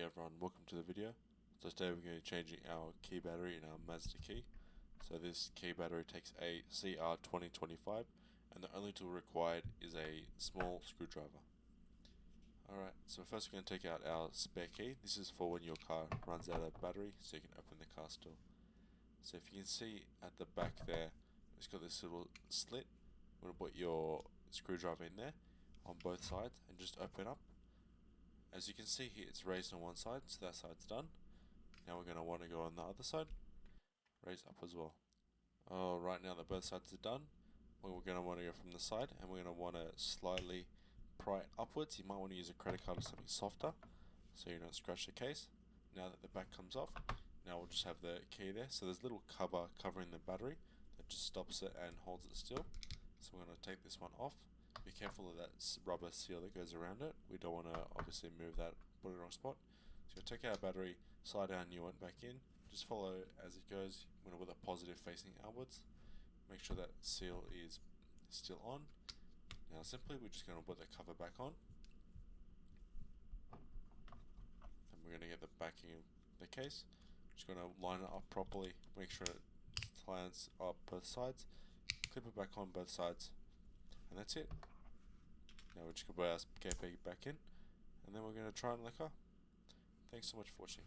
everyone, welcome to the video. So today we're going to be changing our key battery in our Mazda Key. So this key battery takes a CR2025 and the only tool required is a small screwdriver. Alright, so first we're going to take out our spare key. This is for when your car runs out of battery so you can open the car still. So if you can see at the back there, it's got this little slit. We're going to put your screwdriver in there on both sides and just open up. As you can see here, it's raised on one side, so that side's done. Now we're going to want to go on the other side, raise up as well. Right now that both sides are done, we're going to want to go from the side and we're going to want to slightly pry it upwards. You might want to use a credit card or something softer so you don't scratch the case. Now that the back comes off, now we'll just have the key there. So there's a little cover covering the battery that just stops it and holds it still. So we're going to take this one off. Be careful of that rubber seal that goes around it. We don't want to obviously move that, put it in the wrong spot. So we'll take our battery, slide our new one back in, just follow as it goes. We're going to put the positive facing outwards. Make sure that seal is still on. Now simply we're just going to put the cover back on. And we're going to get the backing of the case. Just going to line it up properly, make sure it lines up both sides. Clip it back on both sides. And that's it. Now we're just going to put our KP back in, and then we're going to try it on the car. Thanks so much for watching.